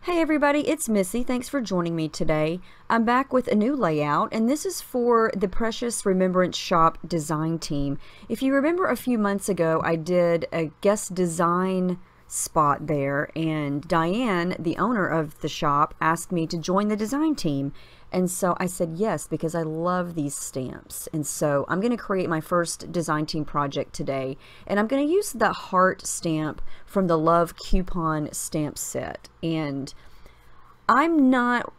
Hey everybody, it's Missy. Thanks for joining me today. I'm back with a new layout, and this is for the Precious Remembrance Shop design team. If you remember a few months ago, I did a guest design spot there, and Diane, the owner of the shop, asked me to join the design team. And so I said yes, because I love these stamps. And so I'm going to create my first design team project today. And I'm going to use the heart stamp from the Love Coupon stamp set. And I'm not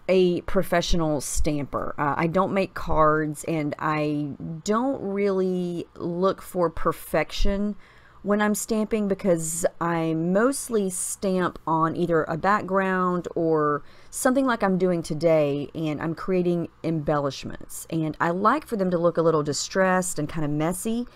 a professional stamper. I don't make cards, and I don't really look for perfection when I'm stamping, because I mostly stamp on either a background or something like I'm doing today, and I'm creating embellishments, and I like for them to look a little distressed and kind of messy.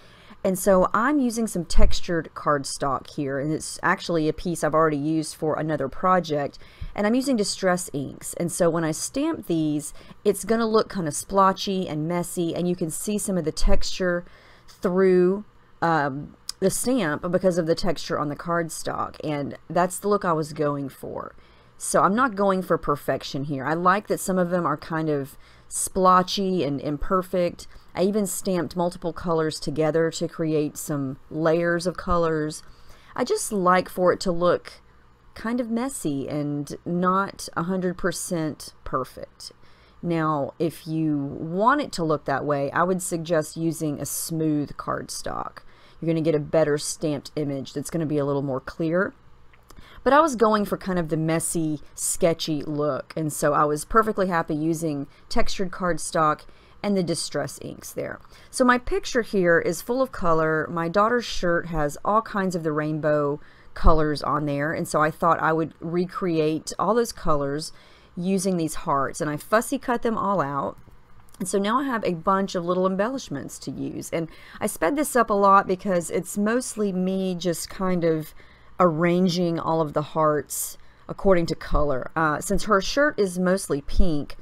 And so I'm using some textured cardstock here, and it's actually a piece I've already used for another project, and I'm using distress inks. And so when I stamp these, it's going to look kind of splotchy and messy, and you can see some of the texture through the stamp because of the texture on the cardstock, and that's the look I was going for. So I'm not going for perfection here. I like that some of them are kind of splotchy and imperfect. I even stamped multiple colors together to create some layers of colors. I just like for it to look kind of messy and not 100% perfect. Now, if you want it to look that way, I would suggest using a smooth cardstock. You're going to get a better stamped image that's going to be a little more clear. But I was going for kind of the messy, sketchy look, and so I was perfectly happy using textured cardstock and the distress inks there. So my picture here is full of color. My daughter's shirt has all kinds of the rainbow colors on there, and so I thought I would recreate all those colors using these hearts, and I fussy cut them all out. And so now I have a bunch of little embellishments to use, and I sped this up a lot because it's mostly me just kind of arranging all of the hearts according to color. Since her shirt is mostly pink,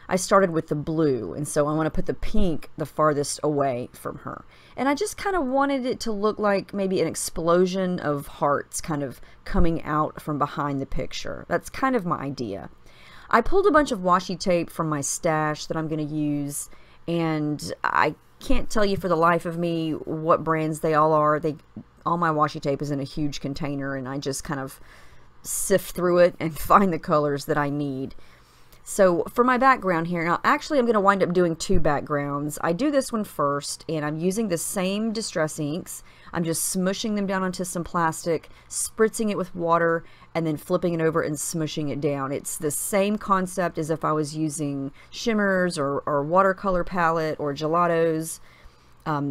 I started with the blue, and so I want to put the pink the farthest away from her. And I just kind of wanted it to look like maybe an explosion of hearts kind of coming out from behind the picture. That's kind of my idea. I pulled a bunch of washi tape from my stash that I'm going to use, and I can't tell you for the life of me what brands they all are. All my washi tape is in a huge container, and I just kind of sift through it and find the colors that I need. So for my background here, now actually I'm going to wind up doing two backgrounds. I do this one first, and I'm using the same distress inks. I'm just smushing them down onto some plastic, spritzing it with water, and then flipping it over and smushing it down. It's the same concept as if I was using shimmers or watercolor palette or gelatos.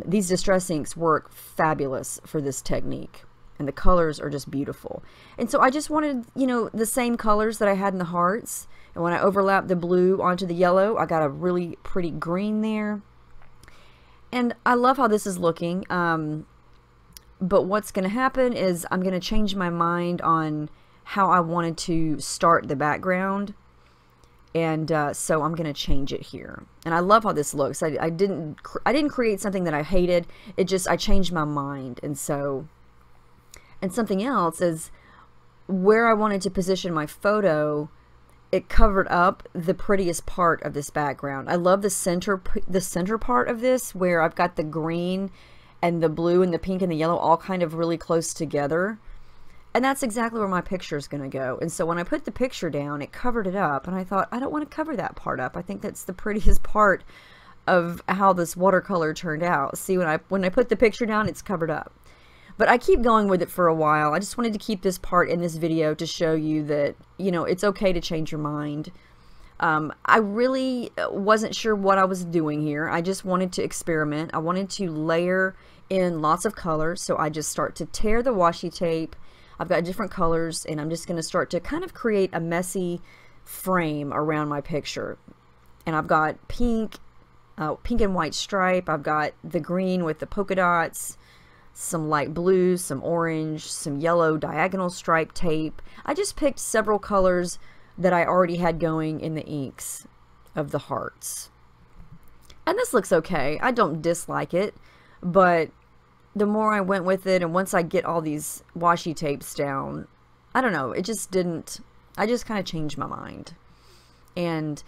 These distress inks work fabulous for this technique, and the colors are just beautiful. And so I just wanted, you know, the same colors that I had in the hearts. And when I overlap the blue onto the yellow, I got a really pretty green there. And I love how this is looking. But what's going to happen is I'm going to change my mind on how I wanted to start the background. And so I'm going to change it here. And I love how this looks. I didn't create something that I hated. I changed my mind. And so, and something else is where I wanted to position my photo. It covered up the prettiest part of this background. I love the center part of this, where I've got the green and the blue and the pink and the yellow all kind of really close together. And that's exactly where my picture is going to go. And so when I put the picture down, it covered it up, and I thought, I don't want to cover that part up. I think that's the prettiest part of how this watercolor turned out. See, when I put the picture down, it's covered up. But I keep going with it for a while. I just wanted to keep this part in this video to show you that, you know, it's okay to change your mind. I really wasn't sure what I was doing here. I just wanted to experiment. I wanted to layer in lots of colors. So I just start to tear the washi tape. I've got different colors, and I'm just going to start to kind of create a messy frame around my picture. And I've got pink and white stripe. I've got the green with the polka dots, some light blue, some orange, some yellow diagonal stripe tape. I just picked several colors that I already had going in the inks of the hearts. And this looks okay. I don't dislike it, but the more I went with it, and once I get all these washi tapes down, I don't know, it just didn't I just kind of changed my mind. And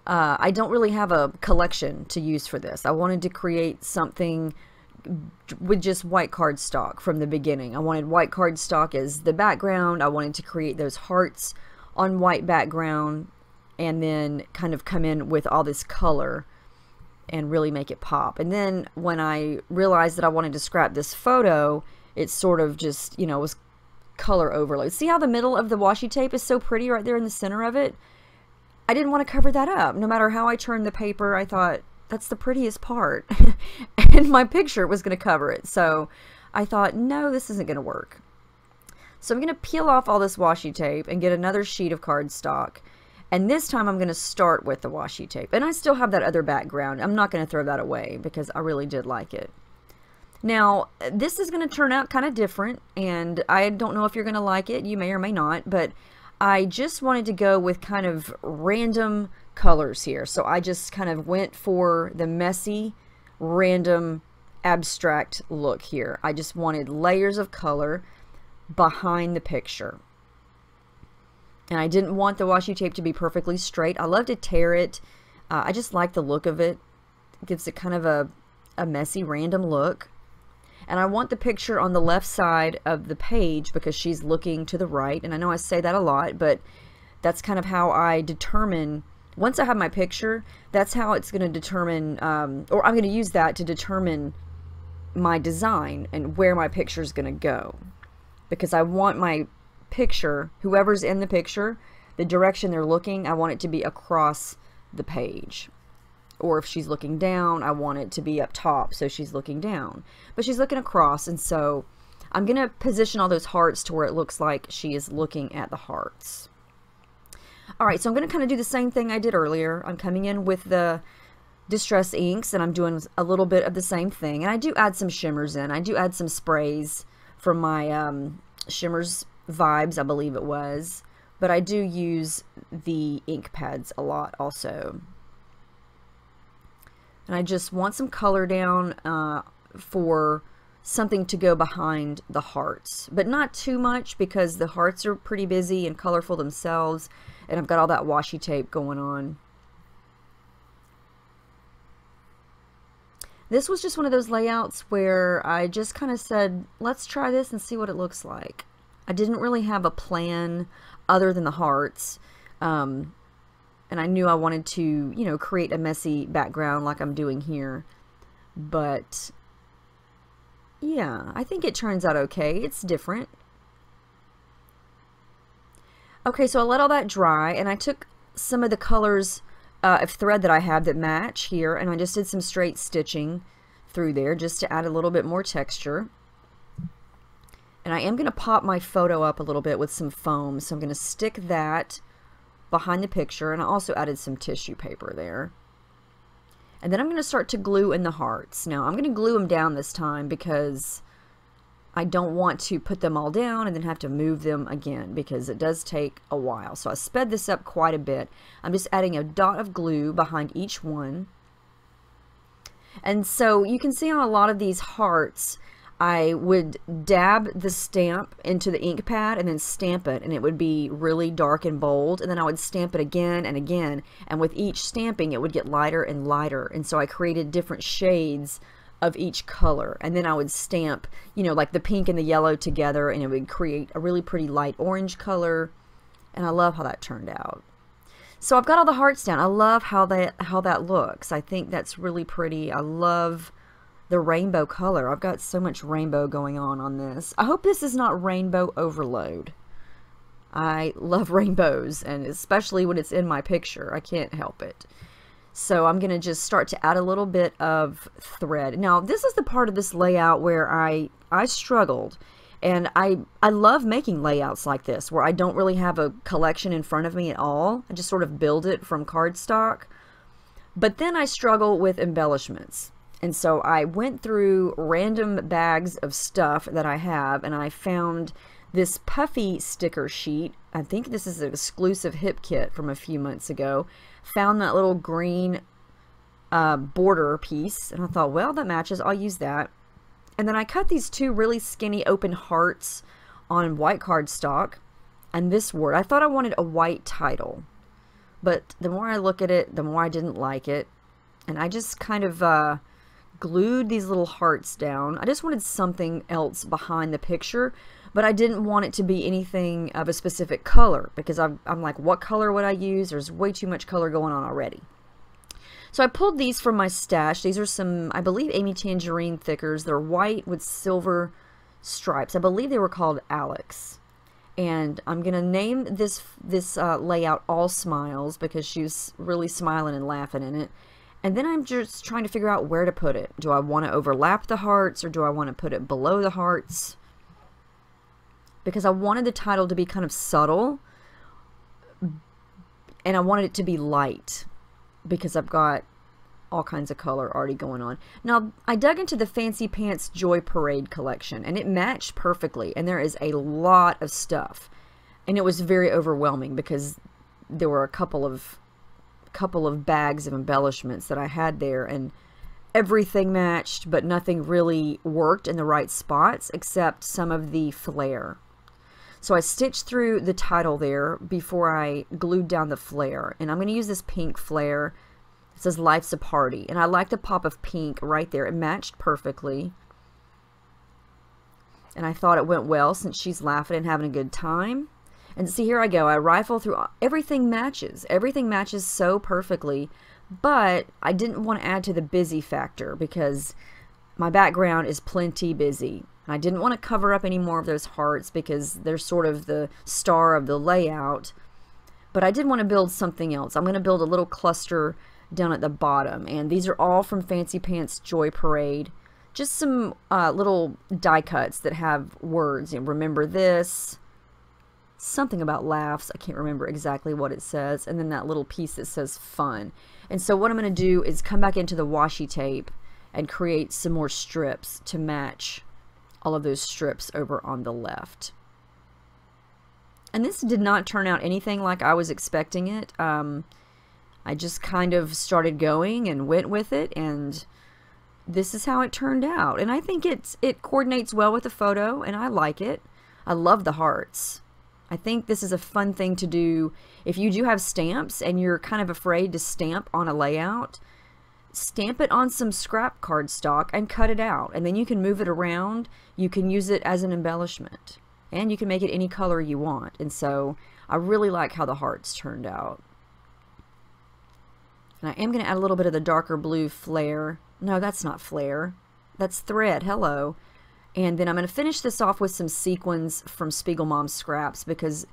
I don't really have a collection to use for this. I wanted to create something with just white cardstock from the beginning. I wanted white cardstock as the background. I wanted to create those hearts on white background and then kind of come in with all this color and really make it pop. And then when I realized that I wanted to scrap this photo, it sort of just, you know, was color overload. See how the middle of the washi tape is so pretty right there in the center of it? I didn't want to cover that up. No matter how I turned the paper, I thought that's the prettiest part. And my picture was going to cover it. So I thought, no, this isn't going to work. So I'm going to peel off all this washi tape and get another sheet of cardstock. And this time I'm going to start with the washi tape. And I still have that other background. I'm not going to throw that away because I really did like it. Now, this is going to turn out kind of different, and I don't know if you're going to like it. You may or may not, but I just wanted to go with kind of random colors here. So I just kind of went for the messy, random, abstract look here. I just wanted layers of color behind the picture. And I didn't want the washi tape to be perfectly straight. I love to tear it. I just like the look of it. It gives it kind of a messy, random look. And I want the picture on the left side of the page because she's looking to the right. And I know I say that a lot, but that's kind of how I determine, once I have my picture, that's how it's going to determine, or I'm going to use that to determine my design and where my picture is going to go. Because I want my picture, whoever's in the picture, the direction they're looking, I want it to be across the page. Or if she's looking down, I want it to be up top, so she's looking down. But she's looking across, and so I'm going to position all those hearts to where it looks like she is looking at the hearts. Alright, so I'm going to kind of do the same thing I did earlier. I'm coming in with the Distress inks, and I'm doing a little bit of the same thing. And I do add some shimmers in. I do add some sprays from my Shimmers Vibes, I believe it was. But I do use the ink pads a lot also. And I just want some color down for something to go behind the hearts. But not too much because the hearts are pretty busy and colorful themselves. And I've got all that washi tape going on. This was just one of those layouts where I just kind of said, let's try this and see what it looks like. I didn't really have a plan other than the hearts. And I knew I wanted to, you know, create a messy background like I'm doing here. But, yeah, I think it turns out okay. It's different. Okay, so I let all that dry, and I took some of the colors of thread that I have that match here, and I just did some straight stitching through there just to add a little bit more texture. And I am going to pop my photo up a little bit with some foam, so I'm going to stick that behind the picture, and I also added some tissue paper there. And then I'm going to start to glue in the hearts. Now I'm going to glue them down this time because I don't want to put them all down and then have to move them again because it does take a while. So I sped this up quite a bit. I'm just adding a dot of glue behind each one. And so you can see on a lot of these hearts, I would dab the stamp into the ink pad and then stamp it, and it would be really dark and bold, and then I would stamp it again and again, and with each stamping it would get lighter and lighter, and so I created different shades of each color, and then I would stamp, you know, like the pink and the yellow together, and it would create a really pretty light orange color, and I love how that turned out. So I've got all the hearts down. I love how that looks. I think that's really pretty. I love the rainbow color. I've got so much rainbow going on this. I hope this is not rainbow overload. I love rainbows, and especially when it's in my picture. I can't help it. So I'm going to just start to add a little bit of thread. Now this is the part of this layout where I struggled, and I love making layouts like this where I don't really have a collection in front of me at all. I just sort of build it from cardstock. But then I struggle with embellishments. And so I went through random bags of stuff that I have, and I found this puffy sticker sheet. I think this is an exclusive hip kit from a few months ago. Found that little green border piece, and I thought, well, that matches. I'll use that. And then I cut these two really skinny open hearts on white cardstock, and this word. I thought I wanted a white title, but the more I look at it, the more I didn't like it. And I just kind of glued these little hearts down. I just wanted something else behind the picture, but I didn't want it to be anything of a specific color, because I'm like, what color would I use? There's way too much color going on already. So I pulled these from my stash. These are some, I believe, Amy Tangerine thickers. They're white with silver stripes. I believe they were called Alex. And I'm going to name this layout All Smiles, because she was really smiling and laughing in it. And then I'm just trying to figure out where to put it. Do I want to overlap the hearts, or do I want to put it below the hearts? Because I wanted the title to be kind of subtle, and I wanted it to be light, because I've got all kinds of color already going on. Now, I dug into the Fancy Pants Joy Parade collection, and it matched perfectly, and there is a lot of stuff. And it was very overwhelming, because there were a couple of bags of embellishments that I had there, and everything matched, but nothing really worked in the right spots except some of the flare. So I stitched through the title there before I glued down the flare, and I'm going to use this pink flare. It says Life's a Party, and I like the pop of pink right there. It matched perfectly, and I thought it went well since she's laughing and having a good time. And see, here I go. I rifle through. Everything matches. Everything matches so perfectly. But I didn't want to add to the busy factor, because my background is plenty busy. I didn't want to cover up any more of those hearts, because they're sort of the star of the layout. But I did want to build something else. I'm going to build a little cluster down at the bottom. And these are all from Fancy Pants Joy Parade. Just some little die cuts that have words. You know, remember this. Something about laughs. I can't remember exactly what it says. And then that little piece that says fun. And so what I'm going to do is come back into the washi tape and create some more strips to match all of those strips over on the left. And this did not turn out anything like I was expecting it. I just kind of started going and went with it, and this is how it turned out. And I think it coordinates well with the photo, and I like it. I love the hearts. I think this is a fun thing to do if you do have stamps and you're kind of afraid to stamp on a layout. Stamp it on some scrap cardstock and cut it out, and then you can move it around. You can use it as an embellishment, and you can make it any color you want. And so I really like how the hearts turned out. And I am going to add a little bit of the darker blue flare. No, that's not flare. That's thread. Hello. And then I'm going to finish this off with some sequins from Spiegel Mom Scraps, because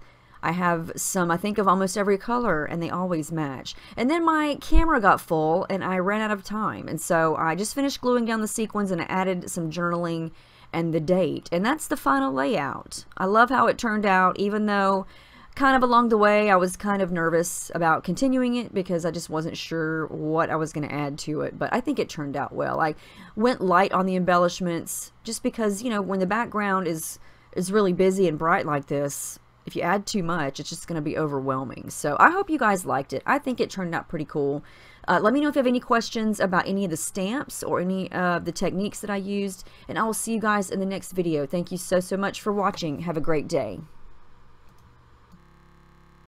I have some, I think, of almost every color, and they always match. And then my camera got full, and I ran out of time. And so I just finished gluing down the sequins, and I added some journaling and the date. And that's the final layout. I love how it turned out, even though kind of along the way I was kind of nervous about continuing it, because I just wasn't sure what I was going to add to it. But I think it turned out well. I went light on the embellishments just because, you know, when the background is really busy and bright like this, if you add too much, it's just going to be overwhelming. So I hope you guys liked it. I think it turned out pretty cool. Let me know if you have any questions about any of the stamps or any of the techniques that I used, and I will see you guys in the next video. Thank you so much for watching. Have a great day.